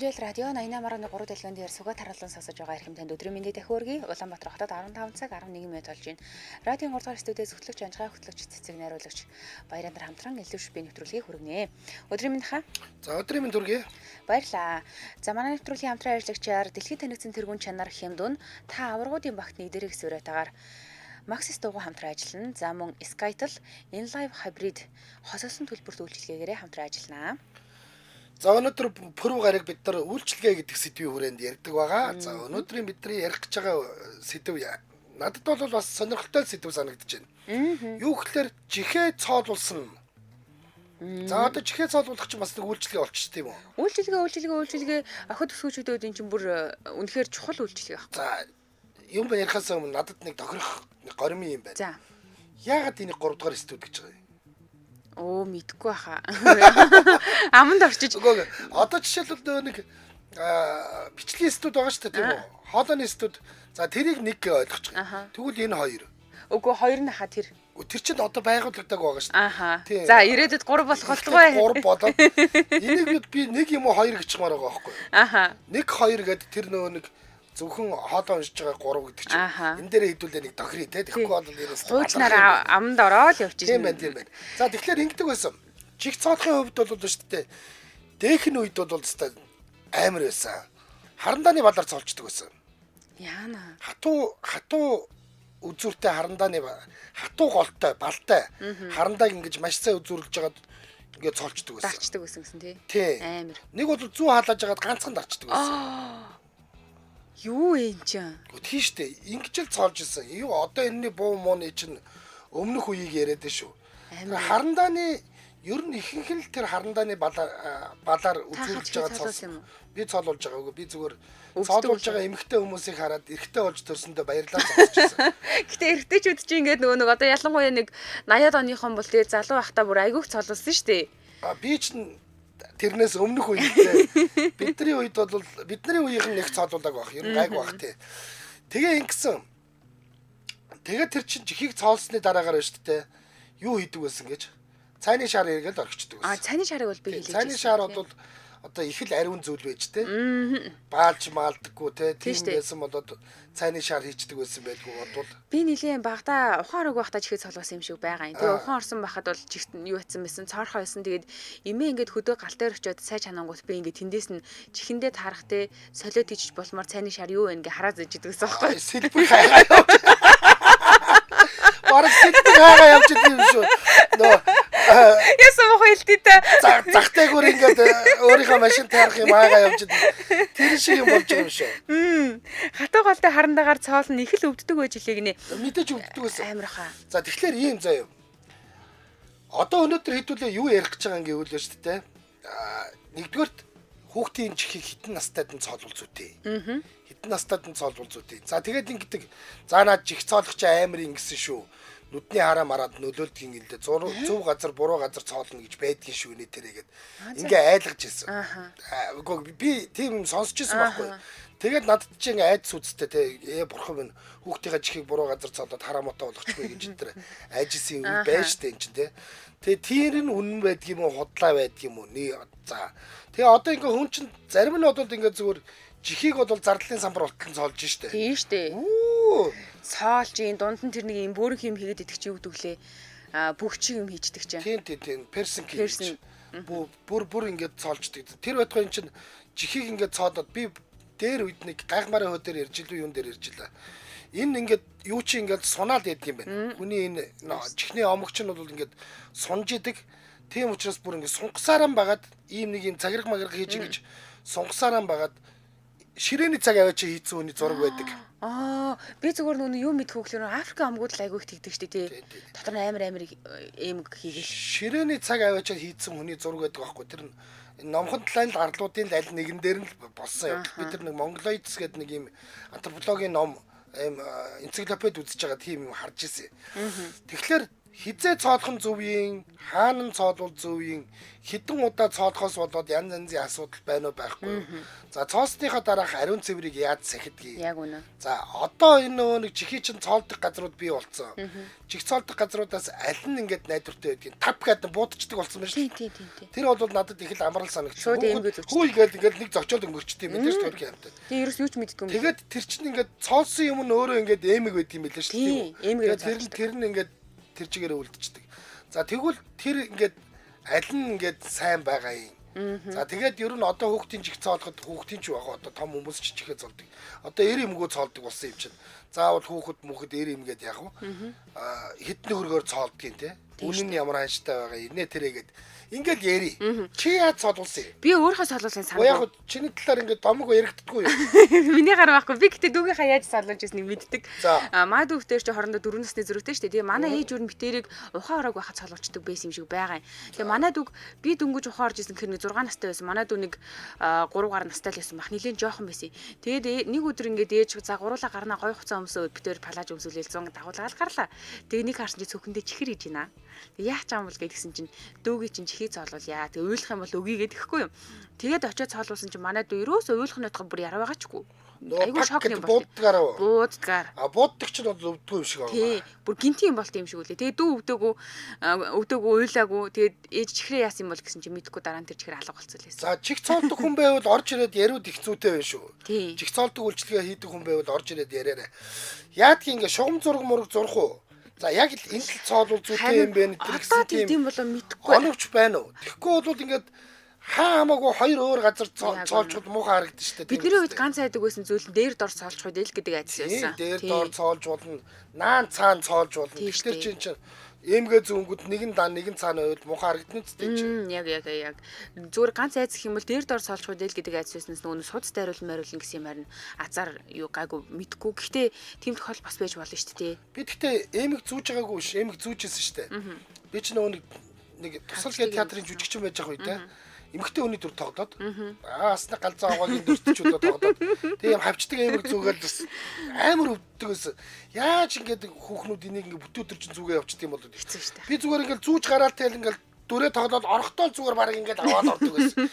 Хэмжээл радио 88.3 дэлгэн дээр сугаад харуулсан сонсож байгаа эрхэм танд өдрийн мэндийг дахиургий. Улаанбаатар хотод 15 цаг 11 минут болж байна. Радион 3 дугаар студиэс хөтлөгч Анжгаа хөтлөгч цэцэг найруулагч Баярандар хамтран элдв шүпийн нэвтрүүлгийг хүргэнэ. Өдрийн мэнд хаа. За өдрийн мэнд хүргэе. Баярлаа. За манай нэвтрүүлгийн хамтран ажиллагчаар дэлхийд танигдсан тэргуун чанар хямдун та аваргуудын багтны дэрэг сүрэтагаар Maxis дугуй хамтран ажиллана. За мөн Skytel InLive Hybrid хосоосон төлбөрт үйлчилгээгээрээ хамтран ажиллана. За өнөөдөр пүрэв гараг бид нар үйлчлэгээ гэдэг сэдвийн хүрээнд ярьдаг байгаа. За өнөөдрийн бидний ярих гэж байгаа сэдв надад бол бас сонирхолтой сэдв санагдаж байна. Юу гэхээр жихээ цоолуулсан. За одоо жихээ цоолуулах чинь бас нэг үйлчлэгээ болчих тийм үү? Үйлчлэгээ охид төсгөөчдүүд энэ чинь бүр үнэхээр чухал үйлчлэгээ байна. За юм ба ярихаас өмнө надад нэг тохирох горимын юм байна. За. Яагаад энийг 3 дугаар студ гэж байгаа юм? Оо мэдгүй хаа. Аманд орчиж. Одоо жишээлбэл нэг бичлэгийн студ байгаа шүү дээ тийм үү? Хоолойны студ. За тэрийг нэг ойлгож байгаа. Тэгвэл энэ хоёр. Үгүй хоёр нь хаа тэр. Тэр чинь одоо байгууллагадаг байгаа шүү дээ. За ирээдүйд 3 болох болтугай. 3 болоод энийг би нэг юм уу хоёр гिचмаар байгаа байхгүй юу? Нэг хоёр гэдэг тэр нөгөө нэг зөвхөн хоолой уншиж байгаа 3 гэдэг чинь энэ дээр хэдүүлээ нэг тохирё те тэгэхгүй бол ерөөс хуучнараа аманд ороод явчихсан. Тийм байна. За тэгэхээр ингэдэг байсан. Чих цоолохын хувьд бол шүү дээ. Дээхэн үед бол өстой амар байсан. Харандааны балаар цоолчдаг байсан. Яана. Хатуу үзүүртэй харандааны хатуу голтой балтай харандааг ингэж маш сайн үзүүрлж жагаад ингээд цоолчдаг байсан. Дарчдаг байсан гэсэн тий. Амар. Нэг бол зүү хаалаж жагаад ганцхан дарчдаг байсан. Юу энэ чинь? Тийм шүү дээ. Ингэж л цоолж ирсэн. Юу одоо энэний буу мууны чинь өмнөх үеийг яриад байна шүү. Харандааны ер нь ихэнх нь тэр харандааны балаар үзүүлж байгаа цоолсон. Би цоолуулж байгаагүй. Би зүгээр цоолуулж байгаа эмэгтэй хүмүүсийг хараад эрэгтэй болж төрсөндөө баярлалаа цоолчихсан. Гэтэ эрэгтэйчүүд чинь ингээд нөгөө одоо ялангуяа нэг 80-аад оныхон бол тэгээ залуу байхдаа бүр айгүйх цоолуулсан шүү дээ. Би чинь тэрнээс өмнөх үедээ бидний үед бол бидний үеийнх нь нэг цоолуулаг байх. Ер нь гайг байх тий. Тэгээ ингэсэн. Тэгээ тэр чинь жихийг цоолсны дараагаар байна шүү дээ. Юу хийдэг байсан гэж? Цайны шар эргээд орхичдаг байсан. Цайны шарыг бол би хэлж байна. Цайны шар бол одоо их л ариун зүйл байж тий. Баалж маалдаггүй тий. Тийм байсан болоод цайны шар хийчдэг байсан байдгүй бодвол. Би нилийн багада ухаан орог байхдаа чихээ цолгосон юм шиг байгаа юм. Тэгээ ухаан орсон байхад бол чихт юу хийсэн байсан? Цоорхоо байсан. Тэгээд эмээ ингээд хөдөө гал дээр очиод цай чанангууд би ингээд тэндээс нь чихэндээ таарах те солиод тийчих болмоор цайны шар юу вэ ингээ хараа зэждэг гэсэн байхгүй. Сэлбэр хаяа явж. Бараг сэлбэр хаяа явж идэв юм шүү. Нөө яасан мохоо хэлтийтэй. Загтайгүр ингээд өөрийнхөө машин таарах юм аагаа явж идэв. Тэр шиг юм болж байгаа юм шүү. Хатуу голтой харандагаар цоолно их л өвддөг байж илээ гинэ. Мэдээж өвддөг байсан. Амар хаа. За тэгэхээр ийм заяа. Одоо өнөөдөр хэдүүлээ юу ярих гэж байгаа юм гэвэл шүү дээ. Нэгдүгээрт хүүхдийн чихийг хитэн настайд нь цоолвол зүйтэй. Хитэн настайд нь цоолвол зүйтэй. За тэгээд ингэдэг. За наад чих цоолох чи амар ингэсэн шүү. Нүдний хараа мараад нөлөөлдөг юм гэлээ. Зөв газар буруу газар цоолно гэж байдгийн шүү нэ тэрэгээд. Ингээ айлгаж ирсэн. Би тийм юм сонсч ирсэн байхгүй. Тэгээд надад чи ингээ айдс үзтэй те бурхан минь хүүхдийнхээ чихийг буруу газар цоолоод хараамтаа болгочихгүй гэж энэ айжсэн юм байж штэ энэ чинь те. Тэгээ тэр нь үнэн байдаг юм уу худлаа байдаг юм уу за. Тэгээ одоо ингээ хүн чинь зарим нь бодвол ингээ зүгээр жихийг бол зарлалын самбар болтон цоолж штэ. Тийм штэ. Цоолж ин дунд нь тэр нэг юм бөөрөх юм хийгээд идэх чи юу гэвэл бүгчиг юм хийждэг чинь. Тийм. Персинг хийж. Бүр ингээд цоолждаг. Тэр байтугай эн чинь жихийг ингээд цоолоод би дээр үед нэг гайхмарын хөө дээр ярьж илүү юм дээр ярьж илаа. Энэ ингээд юу чи ингээд сунаал ядг юм байна. Хүний энэ чихний омогч нь бол ингээд сунж идэг. Тийм учраас бүр ингээд сунгасаараа байгаад ийм нэг юм цагираг магараг хийж ингэж сунгасаараа байгаад ширээний цаг аваад чи хийцэн хүний зураг байдаг. Би зүгээр нүг юу мэдэх хөглөр Африк омгууд л айгүй их тэгдэг штэ тий. Дотор нь амар эм хийгээл. Ширээний цаг аваад чи хийцэн хүний зураг байдаг байхгүй. Тэр номхон талын гарлуудын аль нэгэн дээр нь болсон юм. Бид нар нэг Монголоидс гэдэг нэг юм антропологийн ном энциклопед үзэж байгаа тийм юм харж ирсэн. Тэгэхээр хизээ цоолох нь зөв юм, хаана нь цоолвол зөв юм, хэдэн удаа цоолохоос болоод янз янзын асуудал байна уу байхгүй юу. За цоосныхаа дараах ариун цэврийг яаж сахидгийг. Яг үнэ. За одоо энэ нөгөө нэг чихий чин цоолдог газрууд бий болсон. Чих цоолдог газруудаас аль нь ингээд найдвартай байдгийг тав гэдэг буудчихдаг болсон байна шүү. Тийм. Тэр бол надад их л амрал санагдсан. Шууд эмгэл өгч. Хүү игээл ингээд нэг зочиод өнгөрчдөг юм дээс төрх юмтай. Тэгээ ерөөс юу ч мэддэггүй юм. Тэгээд тэр чинь ингээд цоолсон юм нь өөрөө ингээд эмэг байд юм билээ шүү Тийм, эмгээр тэр нь ингээд тэр чигээр үлдчихдэг. За тэгвэл тэр ингээд аль нь ингээд сайн байгаа юм. За тэгээд ер нь одоо хүүхдийн чих цоолоход хүүхдийн ч байгаа одоо том хүмүүс ч чихээ цоолдог. Одоо 90 эмгөө цоолдог болсон юм чинь. Заавал хүүхэд мөхөд 90 эмгээд яг уу. Хэдэн хөргөөр цоолдгийн те. Үнэн нь ямар ханштай байгаа юм нэ тэрэгэд. Ингээд яри. Чи яаж цоолуулсан юм? Би өөрийнхөө цоолуулсан санаа. Яг чиний талаар ингээд домог яригддаггүй юу? Миний гар байхгүй. Би гэтээ дүүгийнхаа яаж цоолуулж ирснийг мэддэг. За. Маа дүүхтэр чи хорондоо 4 насны зөрүүтэй шүү дээ. Тэгээ манай ээж өөр нь битэрийг ухаан ороог байхад цоолуулцдаг байсан юм шиг байгаа юм. Тэгээ манай дүүг би дөнгөж ухаан орж ирсэн хэрэг 6 настай байсан. Манай дүү нэг 3 гар настай л байсан. Мах нилийн жоохон байсан. Тэгээд нэг өдөр ингээд ээж за гуруула гарнаа гоё хуцаа өмсөөд битэр палаж өмсүүлээл 100 дагуулгаал гарлаа. Тэгээ нэг харсан чи цөөхөндөө чихэр хийж байна. Тэгээ яах чам бол гэдгсэн чинь дүүгийн чинь чихийг цоолуулъя. Тэгээ уйлах юм бол өгье гэдэхгүй юм. Тэгээд очиод цоолуулсан чинь манай дүү ерөөсөө уйлахны утга бүр яраа байгаачгүй. Айгуу шок юм бол. Буудгаар. А бууддаг ч бол өвдгөө юм шиг байгаа. Тий. Бүр гинти юм болт юм шиг үлээ. Тэгээ дүү өвдөөгүй уйлаагүй. Тэгээд ээж чихрээ яасан юм бол гэсэн чинь мэдхгүй дараа нь тэр чихэр алга болцсон лээс. За чих цоолдог хүн байвал орж ирээд яриуд их зүйтэй байна шүү. Тий. Чих цоолдог үйлчлэгээ хийдэг хүн байвал орж ирээд яриараа. Яадгийн ингээ шугам зураг мураг зурх уу? За яг л энэ л цоолвол зүйтэй юм бэ тэр тийм болоо мэдхгүй. Оновч байна уу? Тэгэхгүй бол ингээд хамаагүй хоёр өөр газар цоолчод муухай харагдаж штэ. Бидний үед ганц айдаг байсан зүйл нь дээр дор цоолж хуйд ил гэдэг айдас байсан. Дээр дор цоолж болно. Наан цаан цоолж болно. Тэр чинь эмгээ зүүнгүүд нэг нь дан нэг нь цаана байвал муухай харагдана үстэй чинь. Яг. Зүгээр ганц айц гэх юм бол дээр дор цоолж хуйд ил гэдэг айдас байснаас нөгөө суц дайруулан мариулна гэсэн юм харин азар юу гайгүй мэдгүй. Гэхдээ тийм тохиол бас байж болно шүү дээ. Би гэхдээ эмэг зүүж байгаагүй ш. Эмэг зүүжсэн шүү дээ. Би ч нөгөө нэг тусалгийн театрын жүжигчин байж байгаа үедээ эмэгтэй хүний дүр тоглоод асна галзуу аваагийн дүртчүүдөө тоглоод тийм хавчдаг эмэг зүгээл амар өвддөг байсан. Яаж ингэж хүүхнүүд энийг ингэ бүтөөдөр чинь зүгээ явчихдаг юм бол хэцүү шүү дээ. Би зүгээр ингээл зүүж гараал тэгэл ингээл дүрээ тоглоод орохдоо зүгээр баг ингээд аваад ордог байсан.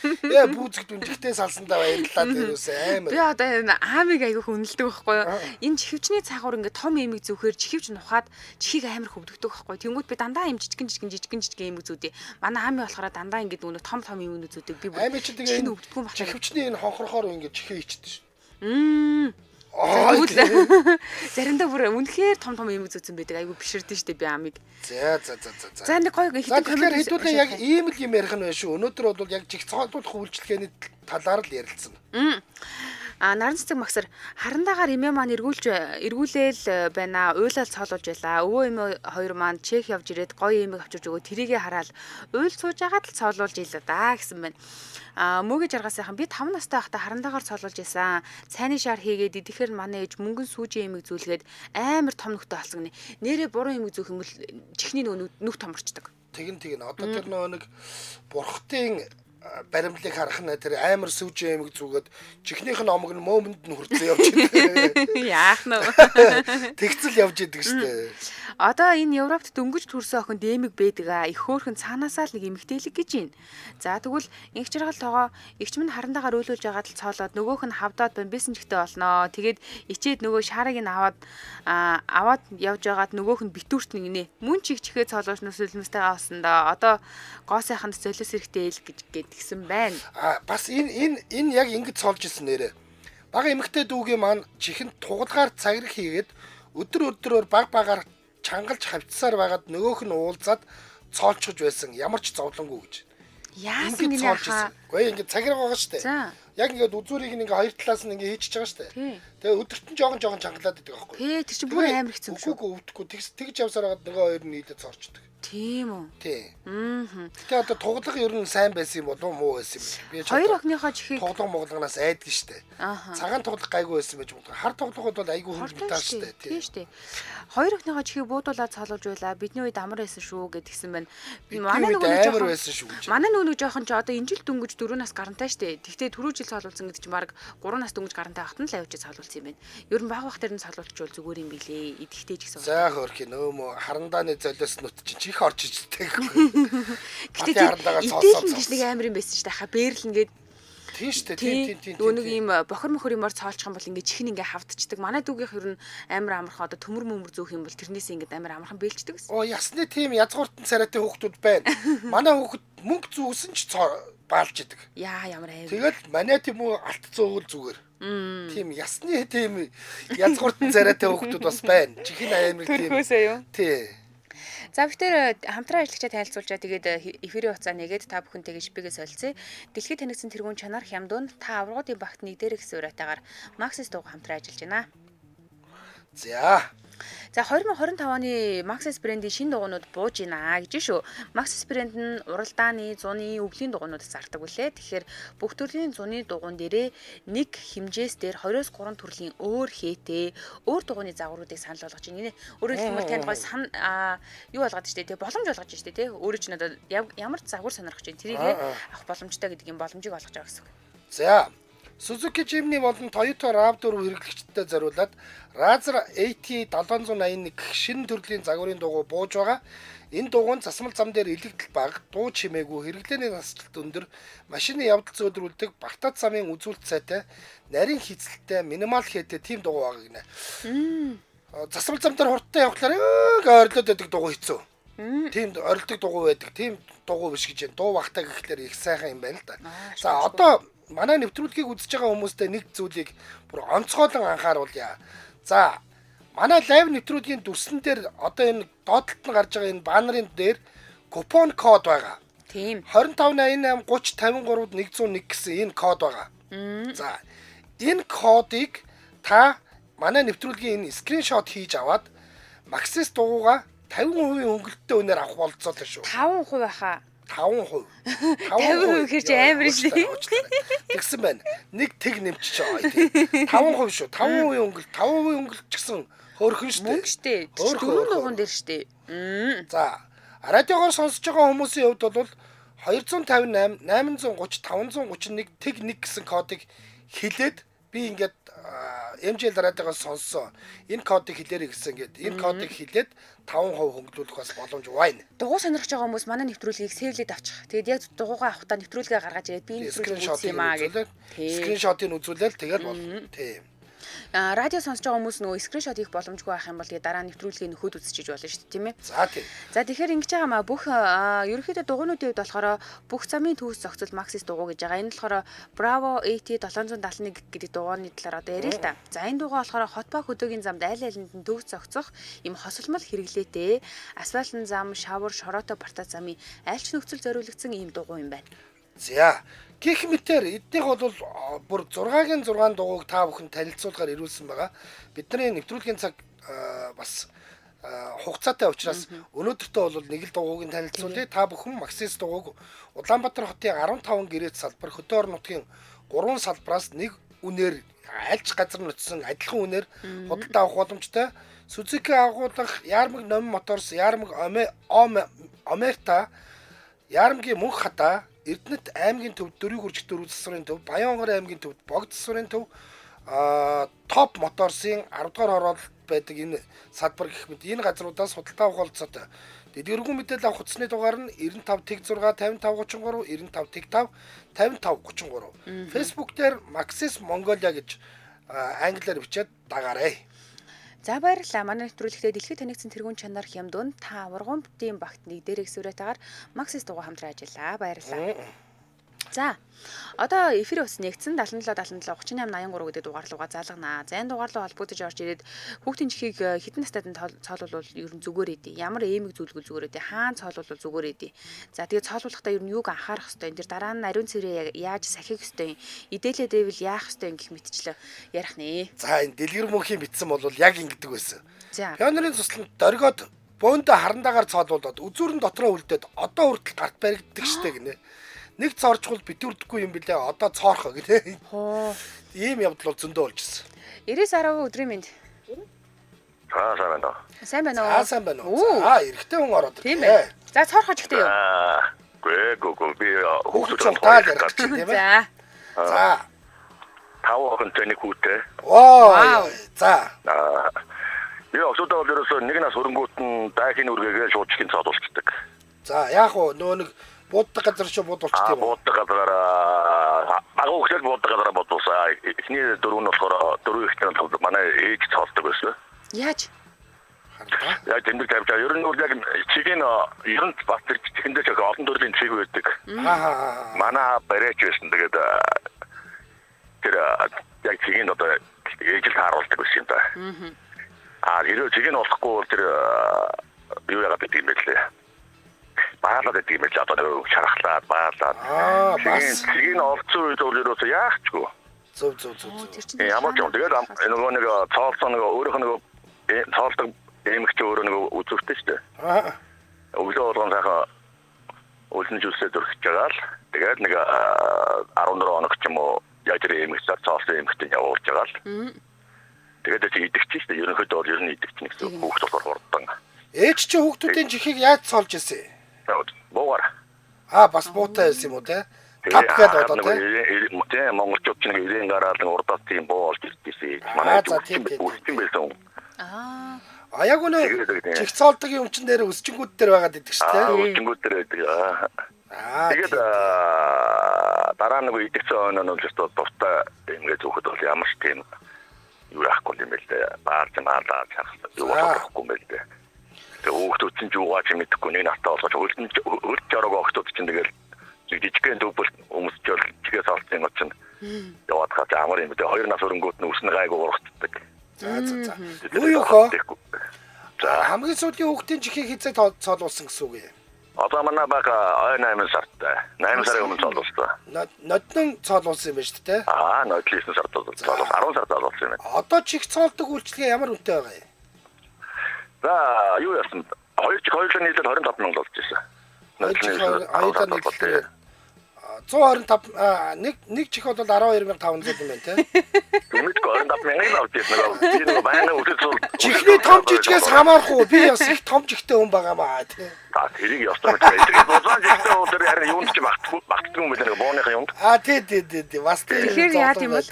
Бүүзэгд үнжихтэй салсандаа баярлалаа дээрөөсөө амар. Би одоо энэ аамиг аягүй хүнэлдэг байхгүй юу? Энэ чихвчний цаагуур ингээд том эмийг зүүхээр чихвч нухаад чихийг амар хөвдөгдөг байхгүй юу? Тэнгүүд би дандаа юм жижигэн эмийг зүүдээ. Манай аами болохоор дандаа ингээд нөгөө том эмийг зүүдэг. Би аами чи тэгээ өвддөггүй байна. Чихвчний энэ хонхорхоор ингээд чихээ ичдэг шүү. Заримдаа бүр үнэхээр том эмэг зүүцэн байдаг. Айгу биширдэн штэ би амиг. За нэг гоё хитэн коммент хэдүүлээ яг ийм л юм ярих нь байна шүү. Өнөөдөр бол яг чих цоолдуулах үйлчлэгээний талаар л ярилцсан. Наран цэцэг магсар харандаагаар эмээ маань эргүүлээл байна. Уйлал цоолуулж байлаа. Өвөө эмээ хоёр маань чек явж ирээд гоё эмэг авчирж өгөө тэрийгэ хараад уйл сууж агаад л цоолуулж ийлээ да гэсэн байна. Мөгийн жаргасайхан би 5 настай байхдаа харандаагаар цоолуулж байсан. Цайны шар хийгээд идэхээр манай ээж мөнгөн сүүжийн эмэг зүүлгээд амар том нөхтэй болсон гинэ. Нэрээ буруу эмэг зүүх юм бол чихний нүх томорчдаг. Тэгин одоо тэр нэг бурхтын баримлыг харах нь тэр амар сүүжийн эмэг зүгээд чихнийх нь омог нь мөөмөнд нь хүрцэн явж идэг. Яах нь тэгцэл явж идэг штэ. Одоо энэ Европт дөнгөж төрсөн охинд эмэг байдаг. Их хөөрхөн цаанаасаа л нэг эмэгтэйлэг гэж байна. За тэгвэл инх жаргал тоогоо игч минь харандаагаар өөлүүлж байгаад л цоолоод нөгөөх нь хавдаад бомбисэн чихтэй болноо. Тэгээд ичээд нөгөө шарыг нь аваад явж байгаад нөгөөх нь битүүрт нэгнэ. Мөн чихээ цоолооч нүсэлмэстэй авсан да. Одоо гоо сайханд золиос хэрэгтэй ил гэж гэсэн байна. Бас энэ яг ингэж цоолж исэн нэрэ. Бага эмэгтэй дүүгийн маань чихэнд тугалгаар цагирх хийгээд өдрөөр багаар чангалж хавцсаар байгаад нөгөөх нь уулзаад цоолчж байсан. Ямар ч зовлонгүй гэж. Яасан гинэ хаа. Гэхдээ ингэ цагирх байгаа штэ. Яг ингээд үзүүрийг ингээ хоёр талаас нь ингээ хийчихэж байгаа штэ. Тэгээ өдөрт нь жоохон чангалаад идэг байхгүй. Тэр чинь бүр амар хэцүү шүү. Үгүй өвдөхгүй тэгж явсаар байгаад нөгөө хоёр нь нийлээд цоорчдөг. Тийм үү. Тий. Аа. Гэтэ одоо тоглох ер нь сайн байсан юм болов уу муу байсан юм бэ? Би Хоёр охиныхоо чихийг тоглох моглоноос айдаг штэ. Цагаан тоглох гайгүй байсан байж магадгүй. Хар тоглоход бол айгүй хөлбөлтэй штэ. Тийм штэ. Хоёр охиныхоо чихийг буудуулаад цолуулж байла. Бидний үед амар байсан шүү гэдгсэн байна. Манай нөгөө амар байсан шүү. Манай нөгөө жоохон ч одоо энэ жил дөнгөж 4 нас гарантай штэ. Тэгтээ түрүү жил цолуулсан гэдэг чинь баг 3 нас дөнгөж гарантай ахтан л авчиж цолуулсан юм байна. Ер нь баг бах тэр нь цолуулчихвол зүгээр юм билээ. Идэхтэй ч гэсэн. За хөрх нөөмө харандааны золиос нут чинь чих орж ичтэй. Гэтэ идээл гэж нэг амар юм байсан штэ. Ха бэрлэн гээд тийм штэ. Тийм. Нөгөө нэг юм бохор мохор юмар цоолчих юм бол ингээ чих нь ингээ хавдчихдаг. Манай дүүгийнх ер нь амар амархан одоо төмөр мөмөр зөөх юм бол тэрнээс ингээ амар амархан бэлчдэг гэсэн. Оо ясны тийм язгууртан царайтай хүүхдүүд байна. Манай хүүхд мөнгө зүүсэн ч баалж идэг. Яа ямар аяа. Тэгэл манай тийм үү алт зөөвөл зүгээр. Тийм ясны тийм язгууртан царайтай хүүхдүүд бас байна. Чихний амар тийм. Төрхөөсөө юу? Тий. За битэр хамтран ажиллагчаа танилцуулчаа тэгээд эфирийн хугацаа нэгээд та бүхэнтэйгээ шипэгээ солилцъя. Дэлхийд танигдсан тэргуун чанар хямдуун та аврагуудын багт нэгдэрэх суурайтаагаар Maxis дууга хамтран ажиллаж байна. За 2025 оны Maxis брендийн шинэ дугуйнууд бууж гинэ гэж шүү. Maxis брэнд нь уралдааны, зуны, өвлийн дугуйнуудаас зардаг үлээ. Тэгэхээр бүх төрлийн зуны дугуйн дээрээ нэг хэмжээс дээр 20-3 төрлийн өөр хээтэй, өөр дугуйны загваруудыг санал болгож байна. Өөрөөр хэлбэл танд гой юу болгоод штэ тий, боломж болгож штэ тий. Өөрөө ч надад ямар загвар сонирхож байна. Тэрийг авах боломжтой гэдэг юм боломжийг олгож байгаа гэсэн үг. За Suzuki Jimny болон Toyota RAV4 хэрэглэгчдэд зориулаад Razor AT781 гэх шинэ төрлийн загварын дугуй бууж байгаа. Энэ дугуй нь засмал зам дээр илэгдэл бага, дуу чимээгүй, хэрэглээний насжилт өндөр, машины явдал зөөдрүүлдэг, багтаад замын үзүүлэлт сайтай, нарийн хязгаартай, минимал хээтэй тийм дугуй байгаа гинэ. Засмал зам дээр хурдтай явхлаар ойрлоод байдаг дугуй хэцүү. Тийм орилдог дугуй байдаг. Тийм дугуй биш гэж байна. Дуу багтаа гэхлээр их сайхан юм байна л да. За одоо манай нэвтрүүлгийг үзэж байгаа хүмүүстээ нэг зүйлийг бүр онцгойлон анхааруулъя. За манай лайв нэвтрүүлгийн дүрсэн дээр одоо энэ доотлолт нь гарч байгаа энэ баннерын дээр купон код байгаа. Тийм. 2588 30 53 101 гэсэн энэ код байгаа. За энэ кодыг та манай нэвтрүүлгийн энэ скриншот хийж аваад Maxis дугуйгаа 50% хөнгөлөлттэй үнээр авах болцоотой шүү. 5% хаа. 5%. 50% хэрч амар шүү. Тэгсэн байна. Нэг тэг нэмчих байгаа. 5% шүү. 5% өнгөл, 5% өнгөлч гэсэн хөөрхөн шүү. Мөнгө шүү. Дөрөв дугуйн дээр шүү. За, радиогоор сонсож байгаа хүмүүсийн хувьд бол 258 830 531 тэг 1 гэсэн кодыг хэлээд би ингээд MJL радиогоос сонссон. Энэ кодыг хэлээрэй гэсэн ингээд энэ кодыг хэлээд 5% хөнгөлүүлэх бас боломж байна. Дугуй сонирхож байгаа хүмүүс манай нэвтрүүлгийг сэвлээд авчих. Тэгээд яг дугуйгаа авахдаа нэвтрүүлгээ гаргаж ирээд би нэвтрүүлгийг үзсэн юм аа гэдэг. Скриншотыг үзүүлээл тэгээд бол тийм. Радио сонсож байгаа хүмүүс нөгөө скриншот хийх боломжгүй байх юм бол тэгээ дараа нэвтрүүлгийг нөхөд үзчихэж болно шүү дээ, тийм ээ. За тийм. За тэгэхээр ингэж байгаа маа бүх ерөнхийдөө дугуйнуудын хувьд болохоор бүх замын төвс зохицол Maxis дугуй гэж байгаа. Энэ болохоор Bravo AT771 гэдэг дугуйны талаар одоо ярил л та. За энэ дугуй болохоор хотбаг хөдөөгийн замд аль алинд нь төвс зохицох юм хосолмол хэрэглээтэй асфальтын зам, шавар, шороотой бартаа замын аль ч нөхцөл зориулагдсан ийм дугуй юм байна. За гэх мэтэр эднийх бол бүр 6-гийн 6 дугуйг та бүхэн танилцуулгаар ирүүлсэн байгаа. Бидний нэвтрүүлгийн цаг бас хугацаатай учраас өнөөдөртөө бол нэг л дугуйг танилцуулъя. Та бүхэн Maxis дугуйг Улаанбаатар хотын 15 гэрээт салбар хөдөө орон нутгийн 3 салбараас нэг үнээр альч газар нутсан адилхан үнээр худалдаа авах боломжтой. Suzuki агуулгах Ярмаг номын моторс, Ярмаг Омерта, Ярмгийн мөнх хата, Эрдэнэт аймгийн төв, Дөрвийг үржих дөрвөн засварын төв, Баянгор аймгийн төв, Богд засварын төв, топ моторсын 10 дугаар хороолт байдаг энэ салбар гэх мэт энэ газруудаас худалдаа авах болцоотой. Дэлгэрэнгүй мэдээлэл авах утасны дугаар нь 95 тэг 6 55 33 95 тэг 5 55 33. Facebook дээр Maxis Mongolia гэж англиар бичээд дагаарай. За баярлалаа. Манай нэвтрүүлэгтээ дэлхийд танигдсан тэргуун чанар хямдуун та аврагын бүтийн багт нэгдэрэх суурайтаагаар Maxis дугуй хамтран ажиллаа. Баярлалаа. За одоо эфир ус нэгдсэн 77 77 38 83 гэдэг дугаар руугаа залганаа. За энэ дугаар руу холбогдож орж ирээд хүүхдийн чихийг хитэн настайд нь цоолуулвал ер нь зүгээр эдий. Ямар эмэг зүйлгүй зүгээр эдий. Хаан цоолуулвал зүгээр эдий. За тэгээ цоолуулахдаа ер нь юуг анхаарах хэвтэй. Энэ дэр дараа нь ариун цэврээ яаж сахих хэвтэй. Идээлээдэвэл яах хэвтэй гэх мэтчлээ ярих нэ. За энэ дэлгэр мөнхийн битсэн бол яг ингэдэг байсан. За пионерын цусланд дөргоод бөөндө харандаагаар цоолуулаад үзүүрэн дотроо үлдээд одоо хүртэл гарт баригддаг штэ гинэ. Нэг цоорчвол битүүрдэггүй юм билээ. Одоо цоорхоо гинэ. Хоо. Ийм явдал бол зөндөө болж ирсэн. 90 өдрийн мэнд. Сайн байна уу? Сайн байна уу? Сайн байна уу? Эрэгтэй хүн ороод ирлээ. Тийм ээ. За цоорхож ихтэй юу? Гүг би хүүхдүүд таал ярих чинь тийм ээ. За. Тав охин тэний хүүтэй. Вау. За. Яа, өсөдөө бол ерөөсөө нэг нас хөрөнгөт нь дайхийн үргээгээ шуудчлын цаадуулцдаг. За, яах вэ? Нөгөө нэг бууддаг газар шүү буудуулчих тийм үү? Бууддаг газараа агуулгал бууддаг газараа бодуулсаа. Эхний дөрөв нь болохоор дөрөв ихтэй нь манай ээж цаалдаг байсан. Яаж? Яа, тэмдэг тавьчаа. Ер нь бол яг чигийн ер нь бас тэр чихэндээ ч олон төрлийн чиг байдаг. Манай барайч байсан. Тэгээд тэр яг чигийн одоо ээж л харуулдаг байсан юм да. Хэрвээ чигийн болохгүй бол тэр юу яагаад гэдэг юм бэ лээ. Баалаад гэдэг юм л одоо нэг шарахлаад баалаад. Чигийн олцсон үед бол ерөөсөө яахчгүй. Зөв. Ямар ч юм тэгээд нөгөө нэг цоолсон нөгөө өөрөөх нь нөгөө цоолдог эмэгч өөрөө нөгөө үзүүртэй шүү дээ. Өглөө болгон сайхан үлэн жүсээ дөрхиж байгаа л тэгээд нэг 14 хоног ч юм уу яг тэр эмэгчээр цоолсон эмэгтэй явуулж байгаа л. Тэгээд идэгч шүү дээ. Ерөнхийдөө бол ер нь идэгч нэг хүүхд болохоор хурдан. Ээж чи хүүхдүүдийн чихийг яаж цоолж ирсэн? Буугаар. Бас буутай байсан юм уу те? Тапгээд одоо те? Монголчууд ч нэг ирэн гараад урдаас тийм буу олж ирсэн. Манай тийм байсан. Яг үнэ чих цоолдог юм чин дээр өсчингүүд дээр байгаад идэг шүү дээ. Өсчингүүд дээр байдаг. Тэгээд дараа нэг идэгцэн өнөө нь л дуртай ингээд зөвхөд бол ямар ч тийм юу яахгүй юм бэл дээ. Баарч маалаа чахсан. Юу болохгүй юм бэл дээ. Тэгээд хүүхдүүд чинь юу гаач мэдэхгүй нэг натаа болгож хөлж жараг охтууд чинь тэгэл жижигхэн дүүбэл өмсчөөл чигээс олсон юм чинь яваад хаа амар юм дээ. 2 нас өрөнгөт нь үснэ гайг уурхацдаг. За. Юу хоо? За хамгийн сүүлийн хүүхдийн чихийг хизээ цоолуулсан гэсэн үг юм. Одоо манай бага 8 сартай. 8 сарын өмнө цоолуулсан. Ноднон цоолуулсан юм байна шүү дээ. Нодлын сард цоолуулсан. 10 сард цоолуулсан юм байна. Одоо чих цоолдог үйлчлэгээ ямар үнэтэй байгаа юм? За, юу яасан? 2 нийлээд 25 мянга болж ирсэн. Хоёулаа нийлээд 125 нэг чих бол 12500 юм байна те. Мэдгүй 25 мянга авч ирсэн. Би нэг баяна үсэл чихний том жижигээс хамаарахгүй би бас их том чихтэй хүн байгаамаа те. Тэрийг явсан мэт. Тэгээд бозон чихтэй өдөр харин юунд ч багтдаг юм байна нэг бооныхын юмд. Тий. Бас тийм. Тэгэхээр яа тийм бол?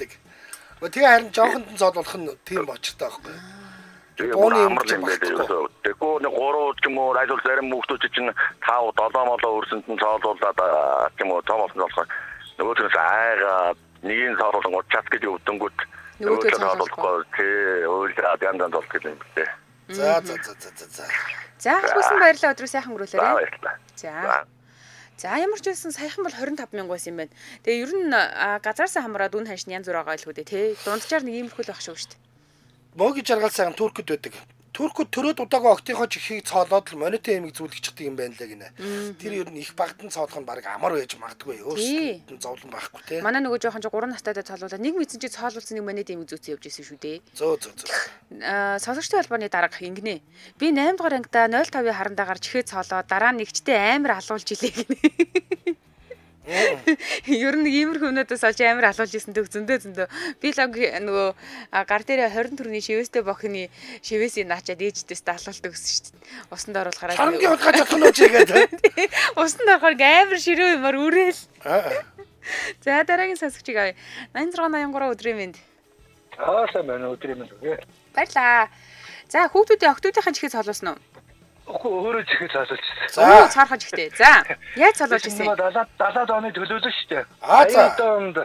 Тэгээ харин жоохонд нь цоолуулах нь тийм очтой байхгүй. Бооны юм байна. Тэгэхгүй нэг 3 ч юм уу айдол зарим хүүхдүүд чинь 5 7 молоо өрсөнд нь цоолуулаад ч юм уу цоолсон болохоор нөгөөдөөс айгаа нэгийн цоолуулсан уучаас гэж өвдөнгүүд нөгөө цоолуулахгүй тий ойлаад янз болох юм бэ. За. За хүсэн баярлалаа өдрөө сайхан өнгөрүүлээрэй. За. За ямар ч байсан саяхан бол 25 мянга байсан юм байна. Тэгээ ер нь газараасаа хамраад үн ханшны янз бүр байгаа л хүү дээ тий. Дунджаар нэг иймэрхүү л байх шүү дээ. Моги жаргал сайхан туркуд байдаг. Туркуд төрөөд удаагаа октийнхоо чихийг цоолоод л монитор эмиг зүйлгчдэг юм байна лээ гинэ. Тэр ер нь их багтан цоолох нь баг амар байж магадгүй өөрсдөө зовлон байхгүй те. Манай нөгөө жоохон 3 настайдаа цоолуулаад нэг мэдсэн чи цоолуулсан нэг монитор эмиг зүүцэн явж исэн шүү дээ. Зөө. Сонсогчтой холбооны дарга ингэнэ. Би 8 дугаар ангида 05-ийн харандаагаар чихээ цоолоо дараа нь нэгчтэй амар алуулж илээ гинэ. Ер нь иймэрхүү өнөөдөөс олж амар алуулж исэн төг зөндөө. Би л нөгөө гар дээрээ 20 төрний шивэстэй бохны шивэсийг наачаад ээждээс алуулдаг гэсэн шүү дээ. Усанд оруулахаараа. Хамгийн удаа чадсан уу чигээд. Усанд орохоор амар ширүү юмар үрээл. За дараагийн сонсогчийг авъя. 8683 өдрийн мэнд. Сайн байна өдрийн мэнд үгүй. Баярлаа. За хүүхдүүдийн октоодынхаа чихээ цоолуулсан уу? Өөрөө чихээ цоолуулчихсан. За цаархаж ихтэй. За яаж цоолуулж ирсэн? 70 оны төлөвлөсөн шүү дээ. За. Онд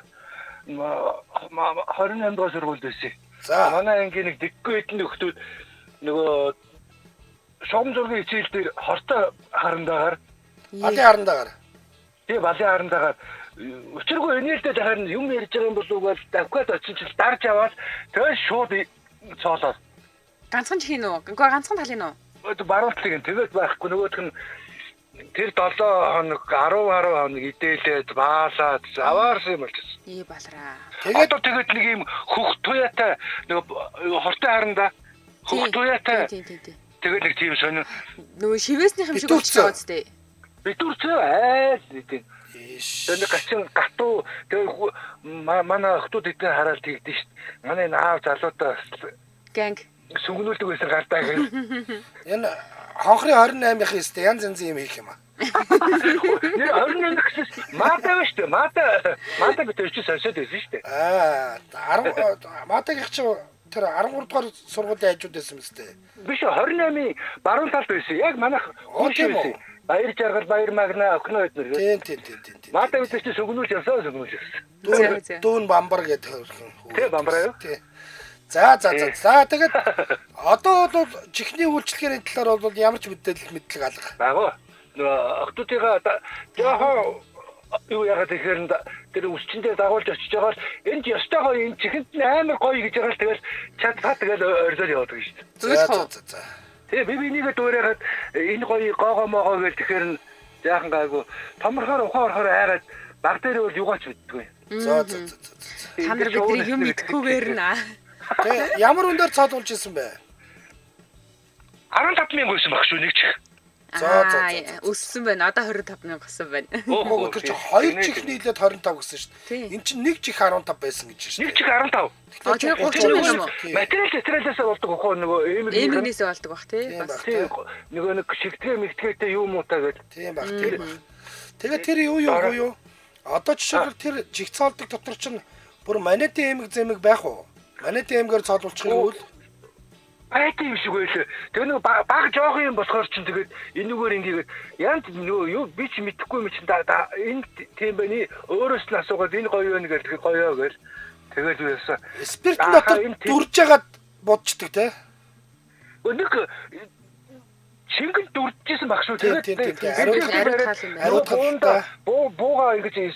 28 дугаар сургуульд байсан. За. Манай ангийн нэг дэггүй хэдэн нөхдүүд нөгөө шугам зургийн хичээл дээр хортой харандаагаар балын харандаагаар. тий балын харандаагаар өчиргүй энээлдээ дахиад юм ярьж байгаа юм болов уу гэж давхад очиж дарж аваад тэгээд шууд цоолоод. Ганцхан чихийн үү? Үгүй ганцхан талын уу? Баруунтлыг тэгээд байхгүй нөгөөх нь тэр 7 хоног 10 хоног идээлээд баасаад аваарсан юм болчихсон. Балраа. Тэгээд нэг юм хөх туяатай нөгөө хортой харанда хөх туяатай тэгээд нэг тийм сонин нөгөө шивээснийх юм шиг болж байгаа үстэй. Битүүрцөө тийм. Тэгээд гачин гатуу тэгээд манай охтууд эдгээр хараад тэгдэж шít. Манай аав залуудаа Ганг. сүгнүүлдэг байсан гартаа гэх. Энэ хонхрын 28-ийн өстэй янз янзын юм хийх юм аа. Нэр 28 гэсэн маатай ба штэ. Маатай битээ чи сонсоод байсан штэ. 10 матагийн чи тэр 13 дугаар сургуулийн хажууд байсан мэт. Биш 28-ийн баруун талд байсан. Яг манайх байсан. Баяр жаргал, баяр магна охин өдөр. Тийм. Маатай битээ чи сүгнүүлж явсан. Дүүн бамбар гэдэг хөрхөн. Тэ бамбар юу? Тий. За тэгээд одоо бол чихний үйлчлэгийн талаар бол ямар ч мэдлэг алга. Багуу. Нөгөө охтуудыгаа жоохон юу яагаад тэгэхээр тэр үсчиндээ дагуулж очиж байгаа л энд ёстойгоо энэ чихэнд амар гоё гэж байгаа л тэгэл чатаа тэгэл орзол явдаг шүү дээ. За. Тэгээ би нэгэ дуурайгаад энэ гоё гоогоо могоо гэл тэгэхээр яахан гайгүй томорхоор ухаар айгаад баг дээр бол югаач мэддэггүй. За. Та нар бидний юм мэдхгүйгээр наа. Тэгээ ямар өндөр цоолуулж исэн бэ? 15,000 байсан баг шүү нэг чих. Өссөн байна. Одоо 25,000 болсон байна. Оо тэр чинь хоёр чихний хилээд 25 гэсэн шүү дээ. Энд чинь нэг чих 15 байсан гэж шүү дээ. Нэг чих 15. Тэгээ 30,000 юм уу? Материалээс болдог хөө нөгөө эмигнээс болдог бах тий. Нөгөө нэг шигтгээ юу муутай гэж. Тийм баг. Тэгээ тэр юу? Одоо жишээлбэл тэр чих цоолдог дотор чинь бүр манетын эмэг зэмэг байх уу? Манетын эмгээр цоолуулчих юм бол айтай юм шиг байлаа. Тэгээ нэг баг жоох юм болохоор чинь тэгээд энэгээр ингээд янз нөгөө юу би ч мэдэхгүй юм чинь энэ тийм байна. Өөрөөс нь асуугаад энэ гоё байна гэх гоёо гэл. Тэгээд юусэн. Спирт дотор дүрж ягаад бодчдаг те. Нэг шингэн дүржсэн баг шүү. Тэгээд ариут хаалта бууга ингэж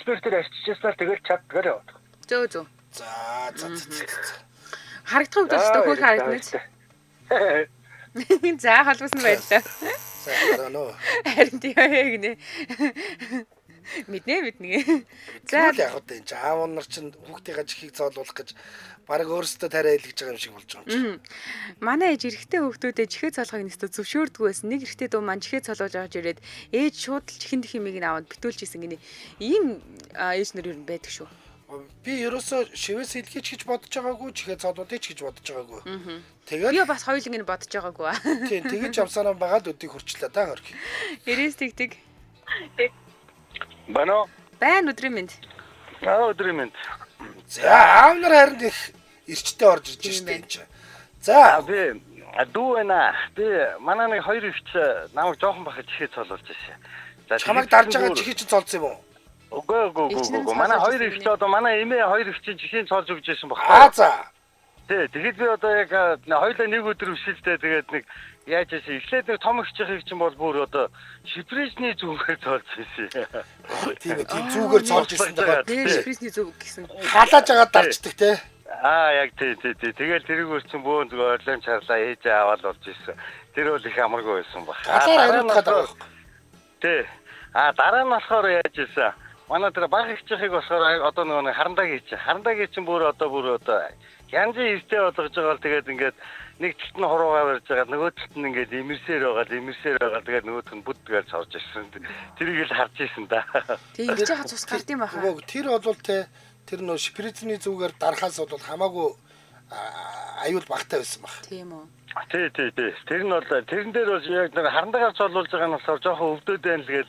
спиртээр арчижсаар тэгээд чаддаг яваад. Зөө. За. Харагдах үед өстой хөл харагдана. За халуусан байлаа. За нөө. Харин тийм гинэ. Мэднэ. За яг одоо энэ аав нар чинь хүүхдийн чихийг цоолуулах гэж баг өөрсдөө тариа хэлгэж байгаа юм шиг болж байгаа юм чи. Манай ээж эрэгтэй хүүхдүүдэд чихээ цоолохыг нэстэ зөвшөөрдөг байсан. Нэг эрэгтэй дүү маань чихээ цоолуулж авч ирээд ээж шууд л чихэн хэмийг нь аваад битүүлж исэн гинэ. Ийм ээж нар юу байдаг шүү. Би ерөөсөө шивээс илгээж гэж бодож байгаагүй, чихээ цоолуулъя гэж бодож байгаагүй. Тэгээд би бас хоёуланг нь бодож байгаагүй. Тийм, тэгэж явсараа байгаа л өдийг хурчлаа та хөрх. Ирээс тэгтэг. Бано. Байн өдрийн мэнд. Өдрийн мэнд. За, аав нар харин их эрчтэй орж ирж штэ энэ чинь. За, би дүү байна. Би манай нэг хоёр өвч намайг жоохон бахад чихээ цоолуулж ирсэн. За, чамайг дарж байгаа чихээ чинь цоолсон юм уу? Үгүй. Манай хоёр өвч одоо манай эмээ хоёр өвчин чихийн цоолж өгч байсан баг. За. Тэгээд би одоо яг хоёулаа нэг өдөр өвшилтэй тэгээд нэг яаж ийсэн эхлээд нэг том өвчийн чинь бол бүр одоо шипресний зүгээр цоолж ирсэн. Тийм зүгээр цоолж ирсэн даа. Шипресний зүг гэсэн. Халааж агаад дарчдаг те. Яг тий. Тэгэл тэрүүгээр чинь бөөн зүгээр орлон чарлаа ээжээ аваад болж ирсэн. Тэр бол их амаргүй байсан баг. Халаар хариулт байгаа. Тий. Дараа нь болохоор яаж ийсэн. Манай тэр баг ихчхийг болохоор одоо нөгөө харандагийн чинь. Харандагийн чинь бүр одоо янзын эртээ болгож байгаа л тэгээд ингээд нэг талд нь хуруугаа барьж байгаа нөгөө талд нь ингээд имэрсээр байгаа тэгээд нөгөөх нь бүдгээр цорж ирсэн. Тэрийг л харж ирсэн да. Тийм гэж яхаа цус гард юм баха. Тэр бол тэр нөө шприцний зүгээр дарахаас бол хамаагүй аюул багтай байсан баг. Тийм үү. Тий. Тэр нь бол тэрэн дээр бол яг нэг харандагаар цоолуулж байгаа нь болохоор жоохон өвдөд байна л гэж